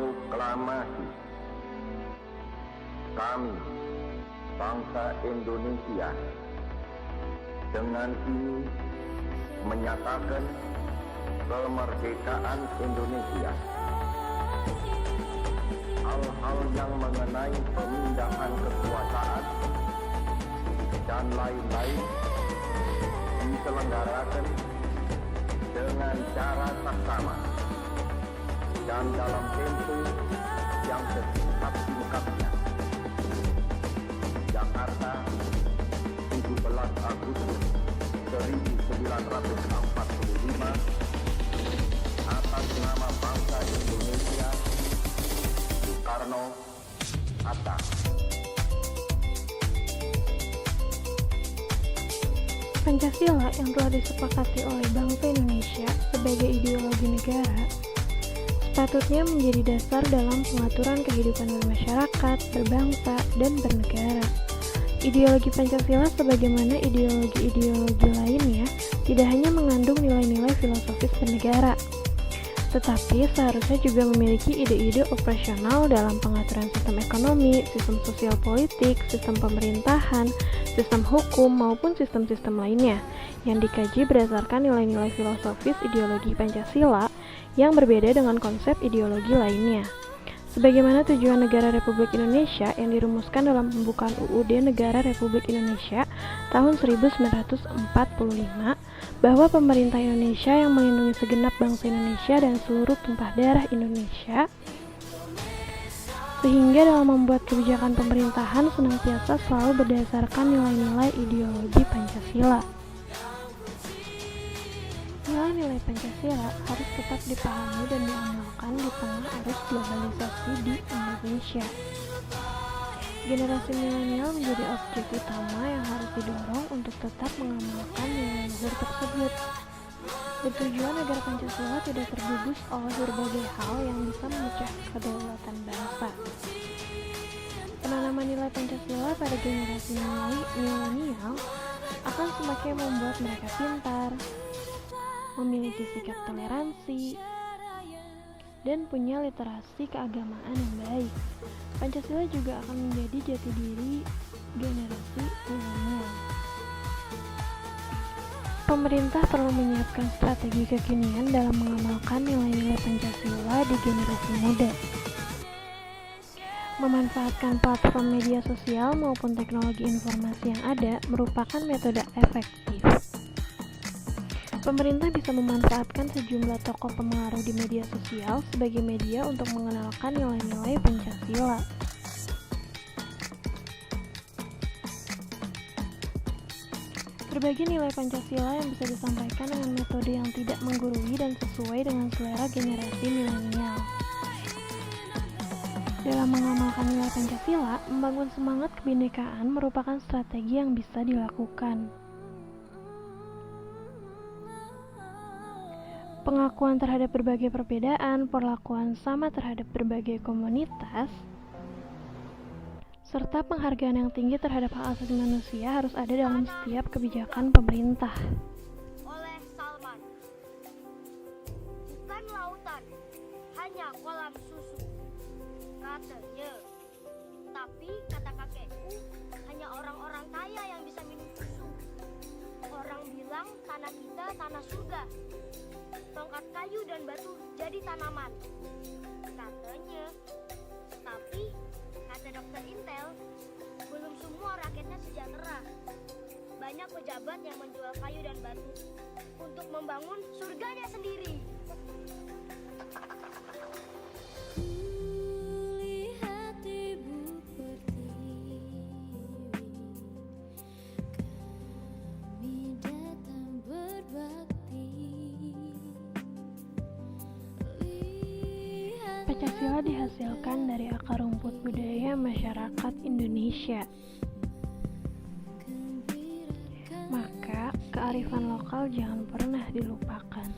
Proklamasi. Kami, bangsa Indonesia, dengan ini menyatakan kemerdekaan Indonesia. Hal-hal yang mengenai pemindahan kekuasaan dan lain-lain diselenggarakan dengan cara saksama dan dalam tempo yang sesingkat-singkatnya. Jakarta, 17 Agustus 1945, atas nama bangsa Indonesia, Soekarno, Hatta. Pancasila yang telah disepakati oleh bangsa Indonesia sebagai ideologi negara sepatutnya menjadi dasar dalam pengaturan kehidupan bermasyarakat, berbangsa, dan bernegara. Ideologi Pancasila sebagaimana ideologi-ideologi lainnya tidak hanya mengandung nilai-nilai filosofis bernegara, tetapi seharusnya juga memiliki ide-ide operasional dalam pengaturan sistem ekonomi, sistem sosial politik, sistem pemerintahan, sistem hukum, maupun sistem-sistem lainnya yang dikaji berdasarkan nilai-nilai filosofis ideologi Pancasila yang berbeda dengan konsep ideologi lainnya. Sebagaimana tujuan negara Republik Indonesia yang dirumuskan dalam pembukaan UUD Negara Republik Indonesia tahun 1945, bahwa pemerintah Indonesia yang melindungi segenap bangsa Indonesia dan seluruh tumpah darah Indonesia, sehingga dalam membuat kebijakan pemerintahan senantiasa selalu berdasarkan nilai-nilai ideologi Pancasila. Nilai-nilai Pancasila harus tetap dipahami dan diamalkan di tengah arus globalisasi di Indonesia. Generasi milenial menjadi objek utama yang harus didorong untuk tetap mengamalkan nilai luhur tersebut, bertujuan agar Pancasila tidak tergubus oleh berbagai hal yang bisa memecah kedaulatan bangsa. Penanaman nilai Pancasila pada generasi milenial akan semakin membuat mereka pintar, memiliki sikap toleransi, dan punya literasi keagamaan yang baik. Pancasila juga akan menjadi jati diri generasi milenial. Pemerintah perlu menyiapkan strategi kekinian dalam mengamalkan nilai-nilai Pancasila di generasi muda. Memanfaatkan platform media sosial maupun teknologi informasi yang ada merupakan metode efektif. Pemerintah bisa memanfaatkan sejumlah tokoh pengaruh di media sosial sebagai media untuk mengenalkan nilai-nilai Pancasila. Berbagai nilai Pancasila yang bisa disampaikan dengan metode yang tidak menggurui dan sesuai dengan selera generasi milenial. Dalam mengamalkan nilai Pancasila, membangun semangat kebinekaan merupakan strategi yang bisa dilakukan. Pengakuan terhadap berbagai perbedaan, perlakuan sama terhadap berbagai komunitas, serta penghargaan yang tinggi terhadap hak asasi manusia harus ada dalam setiap kebijakan pemerintah. Oleh Salman, bukan lautan, hanya kolam susu, katanya. Tapi kata kakekku, hanya orang-orang kaya yang bisa minum susu. Orang bilang tanah kita tanah surga. Tongkat kayu dan batu jadi tanaman, katanya. Tapi kata dokter Intel, belum semua rakyatnya sejahtera. Banyak pejabat yang menjual kayu dan batu untuk membangun surganya sendiri. Pancasila dihasilkan dari akar rumput budaya masyarakat Indonesia. Maka, kearifan lokal jangan pernah dilupakan.